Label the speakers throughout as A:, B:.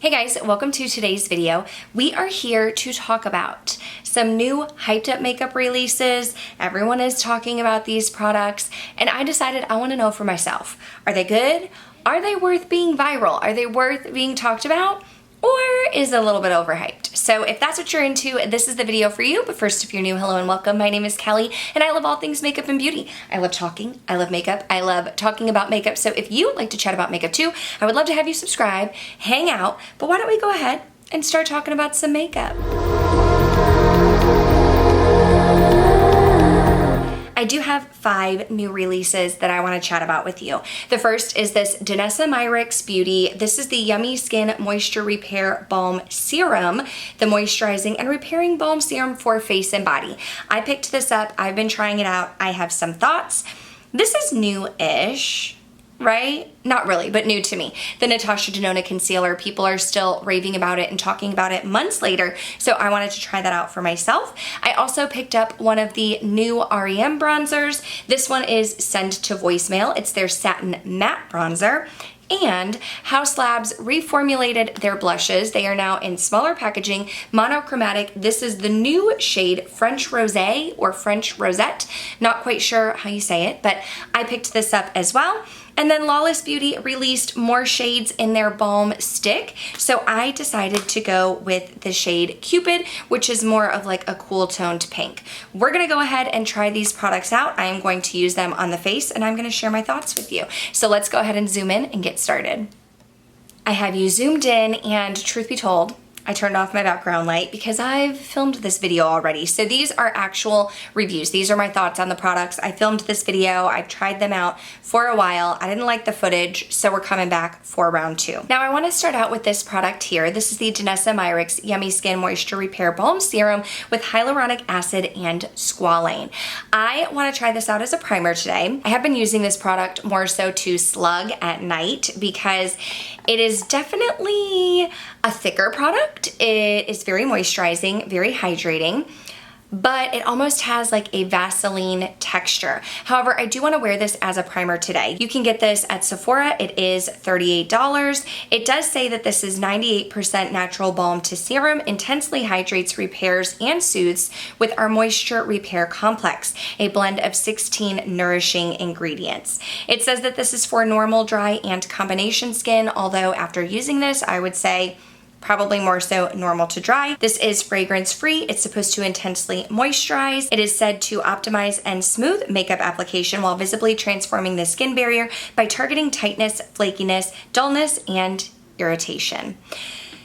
A: Hey guys, welcome to today's video. We are here to talk about some new hyped up makeup releases. Everyone is talking about these products and I decided I want to know for myself. Are they good? Are they worth being viral? Are they worth being talked about? Or is it a little bit overhyped? So if that's what you're into, this is the video for you. But first, if you're new, hello and welcome. My name is Kelly and I love all things makeup and beauty. I love talking, I love makeup, I love talking about makeup. So if you like to chat about makeup too, I would love to have you subscribe, hang out, but why don't we go ahead and start talking about some makeup. I do have 5 new releases that I want to chat about with you. The first is this Danessa Myricks Beauty. This is the Yummy Skin Moisture Repair Balm Serum, the moisturizing and repairing balm serum for face and body. I picked this up. I've been trying it out. I have some thoughts. This is new-ish, right? Not really, but new to me. The Natasha Denona concealer, people are still raving about it and talking about it months later, so I wanted to try that out for myself. I also picked up one of the new R.E.M bronzers. This one is Send to Voicemail. It's their Satin Matte Bronzer. And Haus Labs reformulated their blushes. They are now in smaller packaging, monochromatic. This is the new shade French Rosé or French Rosette. Not quite sure how you say it, but I picked this up as well. And then Lawless Beauty released more shades in their balm stick. So I decided to go with the shade Cupid, which is more of like a cool toned pink. We're gonna go ahead and try these products out. I am going to use them on the face and I'm gonna share my thoughts with you. So let's go ahead and zoom in and get started. I have you zoomed in and truth be told, I turned off my background light because I've filmed this video already. So these are actual reviews. These are my thoughts on the products. I filmed this video. I've tried them out for a while. I didn't like the footage, so we're coming back for round 2. Now I want to start out with this product here. This is the Danessa Myricks Yummy Skin Moisture Repair Balm Serum with hyaluronic acid and squalane. I want to try this out as a primer today. I have been using this product more so to slug at night because it is definitely a thicker product. It is very moisturizing, very hydrating, but it almost has like a Vaseline texture. However, I do want to wear this as a primer today. You can get this at Sephora. It is $38. It does say that this is 98% natural balm to serum, intensely hydrates, repairs, and soothes with our Moisture Repair Complex, a blend of 16 nourishing ingredients. It says that this is for normal, dry, and combination skin, although after using this, I would say probably more so normal to dry. This is fragrance free. It's supposed to intensely moisturize. It is said to optimize and smooth makeup application while visibly transforming the skin barrier by targeting tightness, flakiness, dullness, and irritation.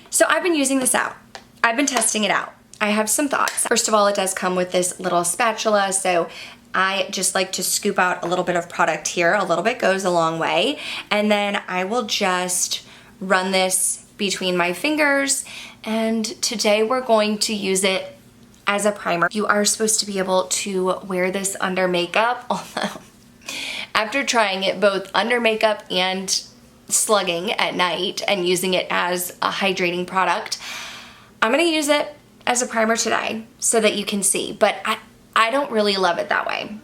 A: So I've been using this out. I've been testing it out. I have some thoughts. First of all, it does come with this little spatula, so I just like to scoop out a little bit of product here. A little bit goes a long way. And then I will just run this between my fingers, and today we're going to use it as a primer. You are supposed to be able to wear this under makeup, although after trying it both under makeup and slugging at night and using it as a hydrating product, I'm gonna use it as a primer today so that you can see, but I don't really love it that way.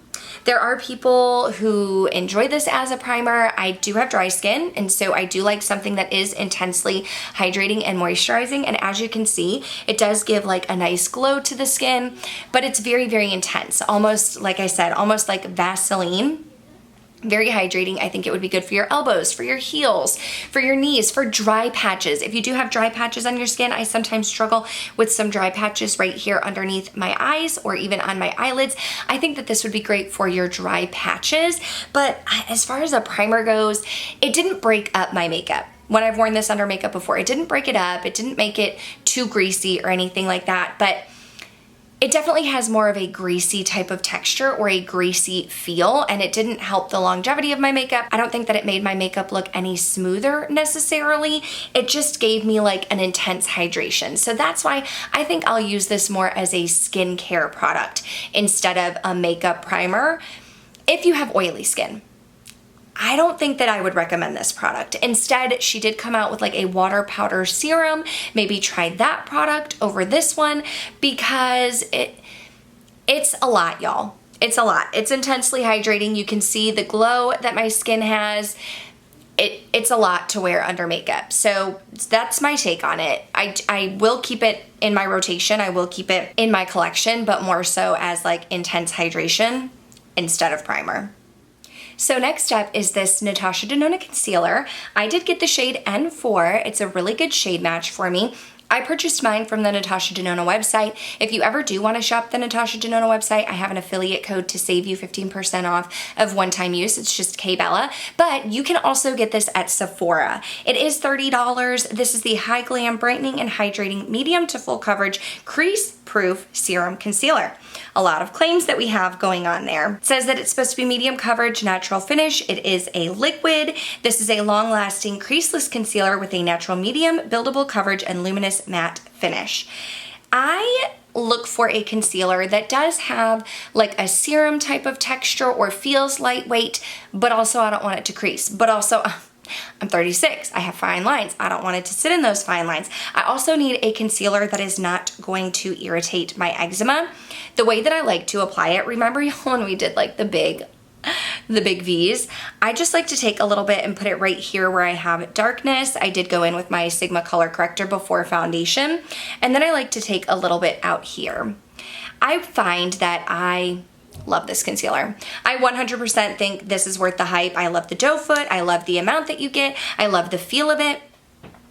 A: There are people who enjoy this as a primer. I do have dry skin, and so I do like something that is intensely hydrating and moisturizing, and as you can see, it does give like a nice glow to the skin, but it's very, very intense. Almost, like I said, almost like Vaseline. Very hydrating. I think it would be good for your elbows, for your heels, for your knees, for dry patches. If you do have dry patches on your skin, I sometimes struggle with some dry patches right here underneath my eyes or even on my eyelids. I think that this would be great for your dry patches. But as far as a primer goes, it didn't break up my makeup. When I've worn this under makeup before, it didn't break it up. It didn't make it too greasy or anything like that. But it definitely has more of a greasy type of texture or a greasy feel, and it didn't help the longevity of my makeup. I don't think that it made my makeup look any smoother necessarily. It just gave me like an intense hydration. So that's why I think I'll use this more as a skincare product instead of a makeup primer if you have oily skin. I don't think that I would recommend this product. Instead, she did come out with like a water powder serum. Maybe try that product over this one because it's a lot, y'all. It's a lot. It's intensely hydrating. You can see the glow that my skin has. it's a lot to wear under makeup. So that's my take on it. I will keep it in my rotation. I will keep it in my collection, but more so as like intense hydration instead of primer. So next up is this Natasha Denona concealer. I did get the shade N4. It's a really good shade match for me. I purchased mine from the Natasha Denona website. If you ever do want to shop the Natasha Denona website, I have an affiliate code to save you 15% off of one-time use. It's just KBella. But you can also get this at Sephora. It is $30. This is the High Glam Brightening and Hydrating Medium to Full Coverage Crease Proof Serum Concealer. A lot of claims that we have going on there. It says that it's supposed to be medium coverage, natural finish. It is a liquid. This is a long-lasting creaseless concealer with a natural medium, buildable coverage, and luminous matte finish. I look for a concealer that does have like a serum type of texture or feels lightweight, but also I don't want it to crease. But also, I'm 36, I have fine lines. I don't want it to sit in those fine lines. I also need a concealer that is not going to irritate my eczema. The way that I like to apply it, remember when we did like the big V's? I just like to take a little bit and put it right here where I have darkness. I did go in with my Sigma color corrector before foundation, and then I like to take a little bit out here. I find that I love this concealer. I 100% think this is worth the hype. I love the doe foot. I love the amount that you get. I love the feel of it.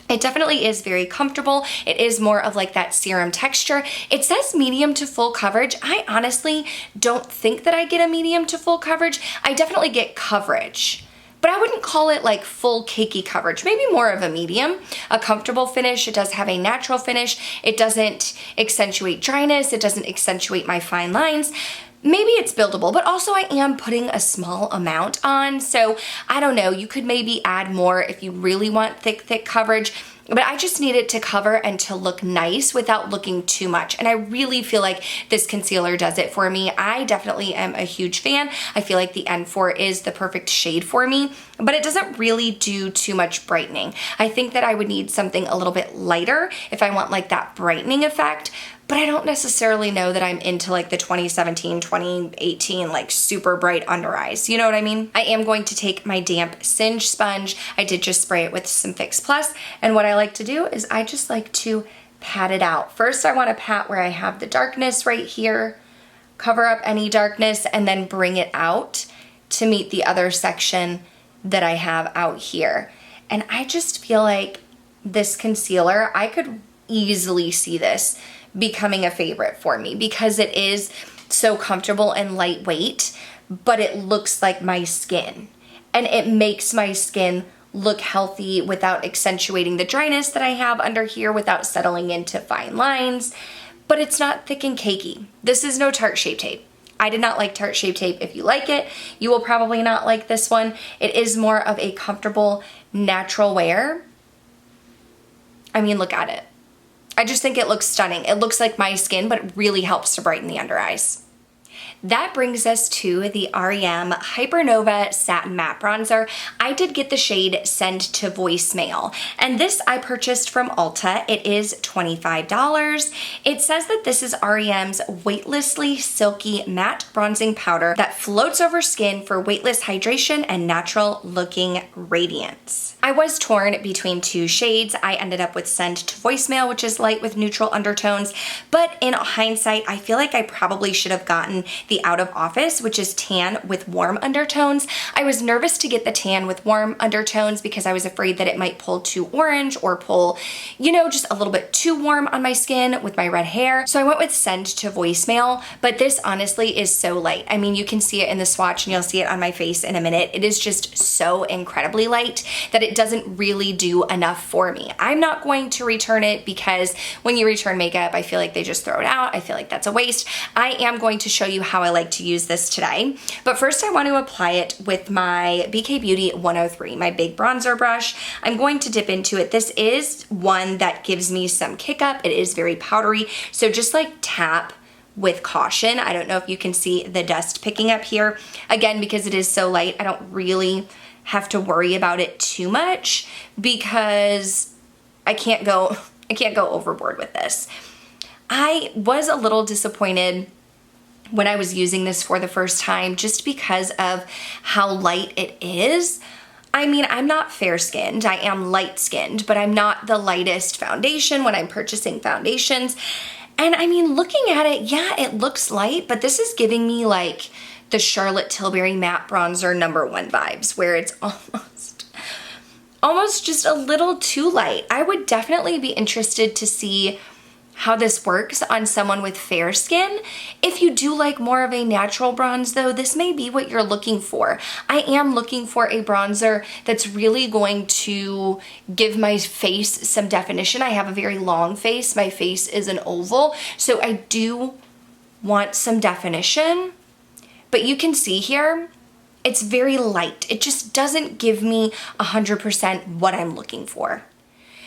A: It definitely is very comfortable. It is more of like that serum texture. It says medium to full coverage. I honestly don't think that I get a medium to full coverage. I definitely get coverage, but I wouldn't call it like full cakey coverage, maybe more of a medium, a comfortable finish. It does have a natural finish. It doesn't accentuate dryness. It doesn't accentuate my fine lines. Maybe it's buildable, but also I am putting a small amount on, so I don't know, you could maybe add more if you really want thick coverage, but I just need it to cover and to look nice without looking too much, and I really feel like this concealer does it for me. I definitely am a huge fan. I feel like the N4 is the perfect shade for me, but it doesn't really do too much brightening. I think that I would need something a little bit lighter if I want like that brightening effect, but I don't necessarily know that I'm into like the 2017, 2018, like super bright under eyes. You know what I mean? I am going to take my damp Singe sponge. I did just spray it with some Fix Plus. And what I like to do is I just like to pat it out. First, I want to pat where I have the darkness right here, cover up any darkness, and then bring it out to meet the other section that I have out here. And I just feel like this concealer, I could easily see this becoming a favorite for me because it is so comfortable and lightweight, but it looks like my skin, and it makes my skin look healthy without accentuating the dryness that I have under here, without settling into fine lines, but it's not thick and cakey. This is no Tarte Shape Tape. I did not like Tarte Shape Tape. If you like it, you will probably not like this one. It is more of a comfortable, natural wear. I mean, look at it. I just think it looks stunning. It looks like my skin, but it really helps to brighten the under eyes. That brings us to the R.E.M Hypernova Satin Matte Bronzer. I did get the shade Send to Voicemail, and this I purchased from Ulta. It is $25. It says that this is R.E.M's weightlessly silky matte bronzing powder that floats over skin for weightless hydration and natural looking radiance. I was torn between two shades. I ended up with Send to Voicemail, which is light with neutral undertones, but in hindsight, I feel like I probably should have gotten the Out of Office, which is tan with warm undertones. I was nervous to get the tan with warm undertones because I was afraid that it might pull too orange or pull, you know, just a little bit too warm on my skin with my red hair. So I went with Send to Voicemail, but this honestly is so light. I mean, you can see it in the swatch and you'll see it on my face in a minute. It is just so incredibly light that it doesn't really do enough for me. I'm not going to return it because when you return makeup, I feel like they just throw it out. I feel like that's a waste. I am going to show you how I like to use this today. But first I want to apply it with my BK Beauty 103, my big bronzer brush. I'm going to dip into it. This is one that gives me some kick up. It is very powdery. So just like tap with caution. I don't know if you can see the dust picking up here. Again, because it is so light, I don't really have to worry about it too much because I can't go overboard with this. I was a little disappointed when I was using this for the first time just because of how light it is. I mean, I'm not fair-skinned, I am light-skinned, but I'm not the lightest foundation when I'm purchasing foundations. And I mean, looking at it, yeah, it looks light, but this is giving me like the Charlotte Tilbury Matte Bronzer #1 vibes, where it's almost just a little too light. I would definitely be interested to see how this works on someone with fair skin. If you do like more of a natural bronze though, this may be what you're looking for. I am looking for a bronzer that's really going to give my face some definition. I have a very long face. My face is an oval, so I do want some definition. But you can see here, it's very light. It just doesn't give me 100% what I'm looking for.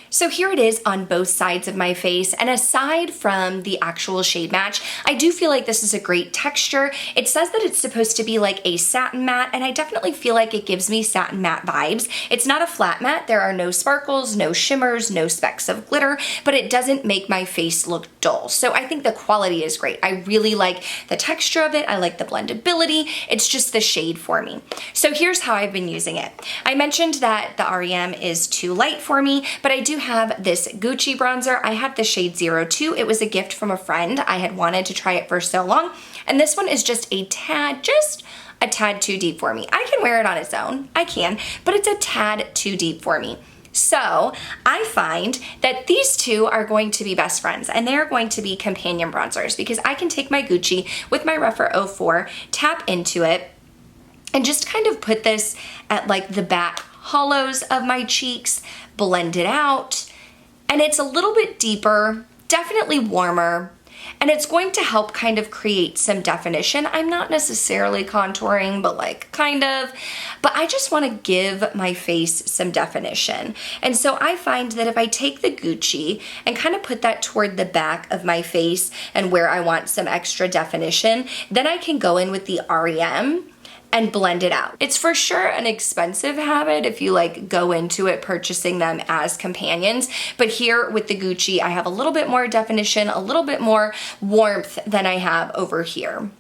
A: So here it is on both sides of my face, and aside from the actual shade match, I do feel like this is a great texture. It says that it's supposed to be like a satin matte, and I definitely feel like it gives me satin matte vibes. It's not a flat matte. There are no sparkles, no shimmers, no specks of glitter, but it doesn't make my face look dull. So I think the quality is great. I really like the texture of it. I like the blendability. It's just the shade for me. So here's how I've been using it. I mentioned that the R.E.M is too light for me, but I do have this Gucci bronzer. I have the shade 02. It was a gift from a friend. I had wanted to try it for so long. And this one is just a tad too deep for me. I can wear it on its own. I can, but it's a tad too deep for me. So I find that these two are going to be best friends, and they're going to be companion bronzers, because I can take my Gucci with my Rephr 04, tap into it, and just kind of put this at like the back hollows of my cheeks, blend it out, and it's a little bit deeper, definitely warmer, and it's going to help kind of create some definition. I'm not necessarily contouring, but like kind of, but I just want to give my face some definition. And so I find that if I take the Gucci and kind of put that toward the back of my face and where I want some extra definition, then I can go in with the R.E.M and blend it out. It's for sure an expensive habit if you like go into it purchasing them as companions, but here with the Gucci, I have a little bit more definition, a little bit more warmth than I have over here.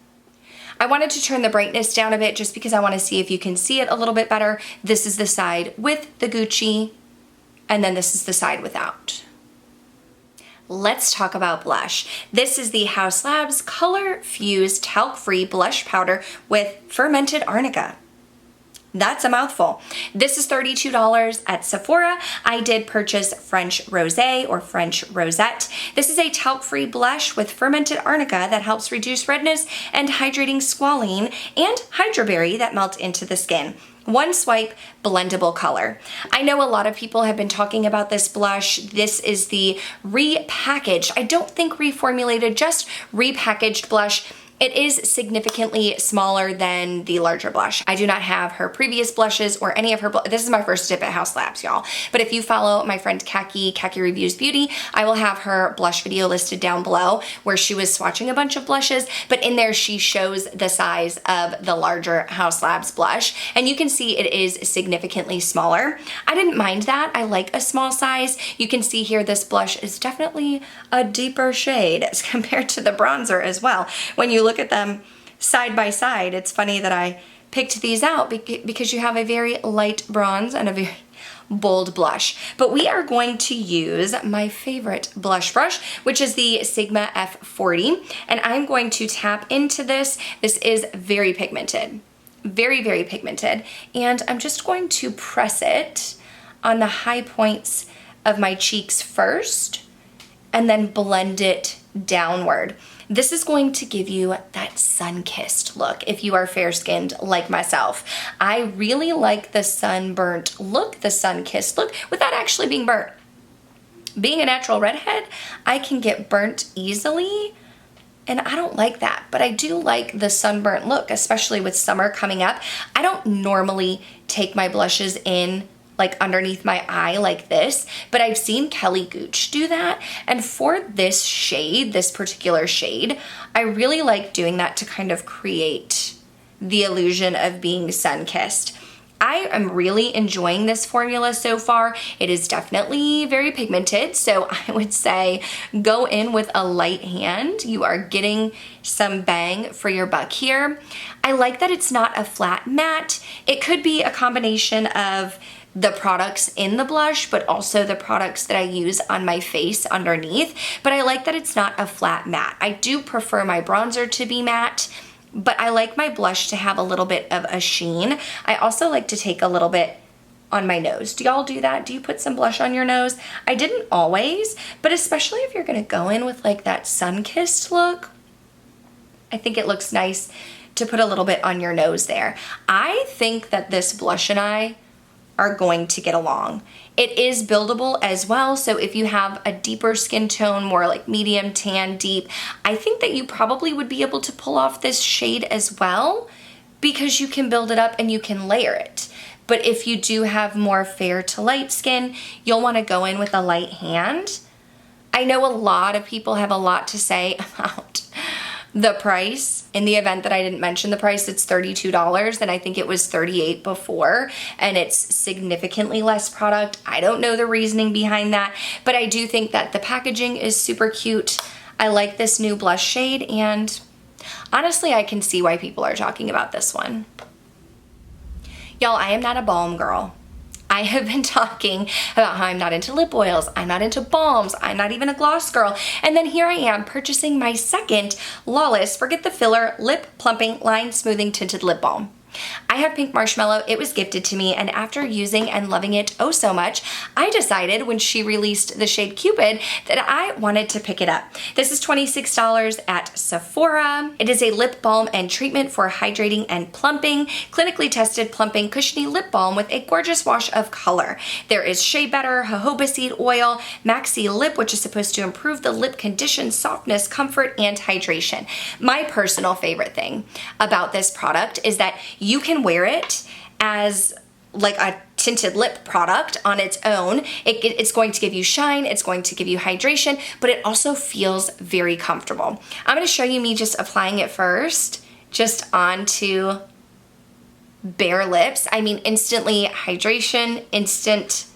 A: I wanted to turn the brightness down a bit just because I want to see if you can see it a little bit better. This is the side with the Gucci, and then this is the side without. Let's talk about blush. This is the Haus Labs Color Fuse Talc-Free Blush Powder with fermented arnica. That's a mouthful. This is $32 at Sephora. I did purchase French Rosé or French Rosette. This is a talc-free blush with fermented arnica that helps reduce redness and hydrating squalene, and hydroberry that melt into the skin. One swipe, blendable color. I know a lot of people have been talking about this blush. This is the repackaged, I don't think reformulated, just repackaged blush. It is significantly smaller than the larger blush. I do not have her previous blushes or any of her, this is my first dip at Haus Labs, y'all. But if you follow my friend Khaki Reviews Beauty, I will have her blush video listed down below where she was swatching a bunch of blushes, but in there she shows the size of the larger Haus Labs blush, and you can see it is significantly smaller. I didn't mind that. I like a small size. You can see here this blush is definitely a deeper shade as compared to the bronzer as well. When you look at them side by side, it's funny that I picked these out because you have a very light bronze and a very bold blush. But we are going to use my favorite blush brush, which is the Sigma F40, and I'm going to tap into this. This is very pigmented, very, very pigmented, and I'm just going to press it on the high points of my cheeks first and then blend it downward. This is going to give you that sun-kissed look if you are fair-skinned like myself. I really like the sunburnt look, the sun-kissed look, without actually being burnt. Being a natural redhead, I can get burnt easily, and I don't like that, but I do like the sunburnt look, especially with summer coming up. I don't normally take my blushes in like underneath my eye like this, but I've seen Kelly Gooch do that, and for this shade, this particular shade, I really like doing that to kind of create the illusion of being sun-kissed. I am really enjoying this formula so far. It is definitely very pigmented, so I would say go in with a light hand. You are getting some bang for your buck here. I like that it's not a flat matte. It could be a combination of the products in the blush, but also the products that I use on my face underneath. But I like that it's not a flat matte. I do prefer my bronzer to be matte, but I like my blush to have a little bit of a sheen. I also like to take a little bit on my nose. Do y'all do that? Do you put some blush on your nose? I didn't always, but especially if you're gonna go in with like that sun-kissed look, I think it looks nice to put a little bit on your nose there. I think that this blush and I are going to get along. It is buildable as well, so if you have a deeper skin tone, more like medium, tan, deep, I think that you probably would be able to pull off this shade as well because you can build it up and you can layer it. But if you do have more fair to light skin, you'll want to go in with a light hand. I know a lot of people have a lot to say about the price. In the event that I didn't mention the price, it's $32, and I think it was $38 before, and it's significantly less product. I don't know the reasoning behind that, but I do think that the packaging is super cute. I like this new blush shade, and honestly, I can see why people are talking about this one. Y'all, I am not a balm girl. I have been talking about how I'm not into lip oils, I'm not into balms, I'm not even a gloss girl, and then here I am purchasing my second Lawless, forget the filler, lip plumping, line smoothing tinted lip balm. I have Pink Marshmallow. It was gifted to me, and after using and loving it oh so much, I decided when she released the shade Cupid that I wanted to pick it up. This is $26 at Sephora. It is a lip balm and treatment for hydrating and plumping, clinically tested plumping cushiony lip balm with a gorgeous wash of color. There is shea butter, jojoba seed oil, maxi lip, which is supposed to improve the lip condition, softness, comfort, and hydration. My personal favorite thing about this product is that you can wear it as like a tinted lip product on its own. It's going to give you shine, it's going to give you hydration, but it also feels very comfortable. I'm gonna show you me just applying it first, just onto bare lips. I mean, instantly hydration, instant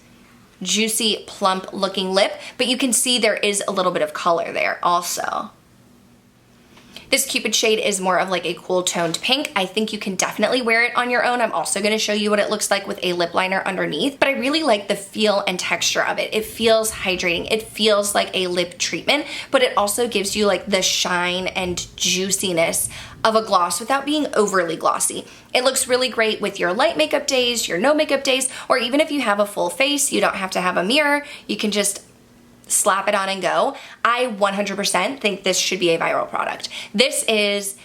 A: juicy, plump looking lip, but you can see there is a little bit of color there also. This Cupid shade is more of like a cool toned pink. I think you can definitely wear it on your own. I'm also gonna show you what it looks like with a lip liner underneath, but I really like the feel and texture of it. It feels hydrating. It feels like a lip treatment, but it also gives you like the shine and juiciness of a gloss without being overly glossy. It looks really great with your light makeup days, your no makeup days, or even if you have a full face, you don't have to have a mirror. You can just slap it on and go. I 100% think this should be a viral product. This is,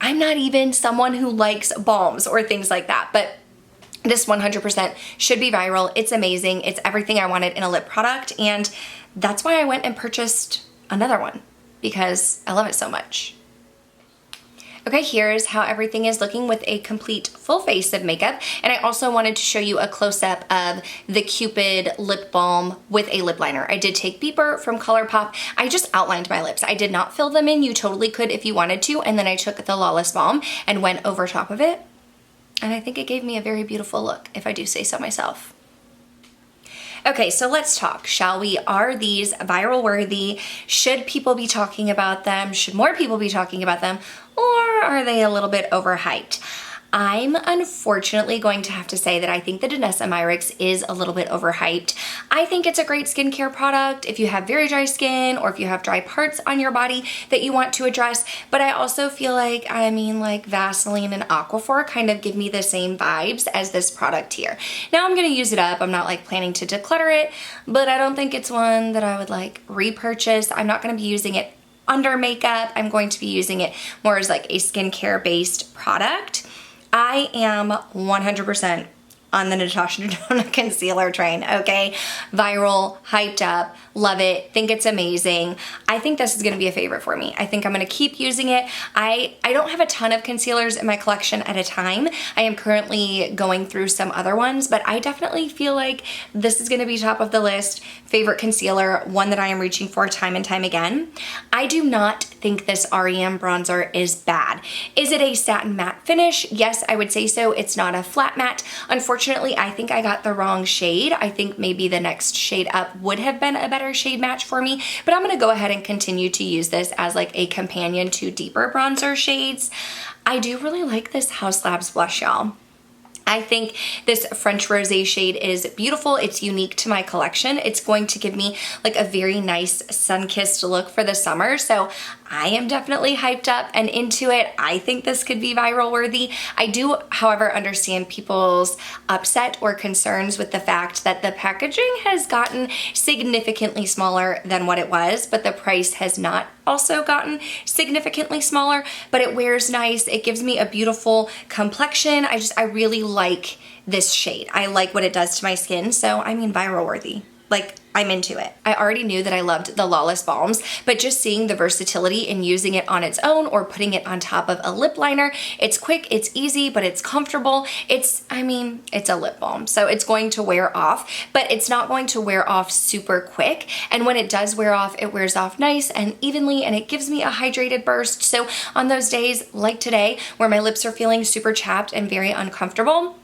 A: I'm not even someone who likes balms or things like that, but this 100% should be viral. It's amazing. It's everything I wanted in a lip product, and that's why I went and purchased another one because I love it so much. Okay, here's how everything is looking with a complete full face of makeup. And I also wanted to show you a close-up of the Cupid lip balm with a lip liner. I did take Beeper from Colourpop. I just outlined my lips. I did not fill them in. You totally could if you wanted to. And then I took the Lawless Balm and went over top of it. And I think it gave me a very beautiful look, if I do say so myself. Okay, so let's talk, shall we? Are these viral worthy? Should people be talking about them? Should more people be talking about them? Or are they a little bit overhyped? I'm unfortunately going to have to say that I think the Danessa Myricks is a little bit overhyped. I think it's a great skincare product if you have very dry skin or if you have dry parts on your body that you want to address, but I also feel like, like Vaseline and Aquaphor kind of give me the same vibes as this product here. Now I'm gonna use it up. I'm not like planning to declutter it, but I don't think it's one that I would like repurchase. I'm not gonna be using it under makeup. I'm going to be using it more as like a skincare based product. I am 100% on the Natasha Denona concealer train, okay? Viral, hyped up, love it, think it's amazing. I think this is gonna be a favorite for me. I think I'm gonna keep using it. I don't have a ton of concealers in my collection at a time. I am currently going through some other ones, but I definitely feel like this is gonna be top of the list. Favorite concealer, one that I am reaching for time and time again. I do not think this R.E.M bronzer is bad. Is it a satin matte finish? Yes, I would say so. It's not a flat matte. Unfortunately, Unfortunately, I think I got the wrong shade. I think maybe the next shade up would have been a better shade match for me, but I'm gonna go ahead and continue to use this as like a companion to deeper bronzer shades. I do really like this Haus Labs blush, y'all. I think this French Rosé shade is beautiful. It's unique to my collection. It's going to give me like a very nice sun-kissed look for the summer. So I am definitely hyped up and into it. I think this could be viral worthy. I do, however, understand people's upset or concerns with the fact that the packaging has gotten significantly smaller than what it was, but the price has not also gotten significantly smaller, but it wears nice. It gives me a beautiful complexion. I really like this shade. I like what it does to my skin. So I mean, viral worthy. Like, I'm into it. I already knew that I loved the Lawless Balms, but just seeing the versatility in using it on its own or putting it on top of a lip liner, it's quick, it's easy, but it's comfortable. I mean, it's a lip balm, so it's going to wear off, but it's not going to wear off super quick. And when it does wear off, it wears off nice and evenly, and it gives me a hydrated burst. So on those days like today, where my lips are feeling super chapped and very uncomfortable,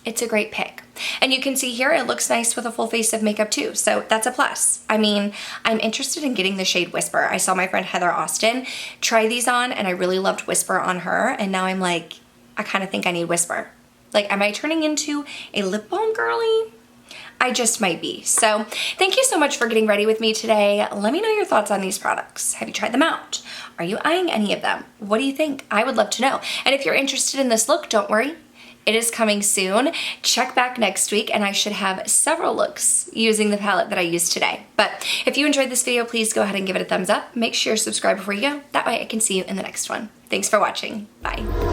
A: it's a great pick. And you can see here, it looks nice with a full face of makeup too, so that's a plus. I mean, I'm interested in getting the shade Whisper. I saw my friend Heather Austin try these on, and I really loved Whisper on her, and now I'm like, I kind of think I need Whisper. Like, am I turning into a lip balm girly? I just might be. So thank you so much for getting ready with me today. Let me know your thoughts on these products. Have you tried them out? Are you eyeing any of them? What do you think? I would love to know. And if you're interested in this look, don't worry. It is coming soon. Check back next week and I should have several looks using the palette that I used today. But if you enjoyed this video, please go ahead and give it a thumbs up. Make sure you're subscribed before you go. That way I can see you in the next one. Thanks for watching. Bye.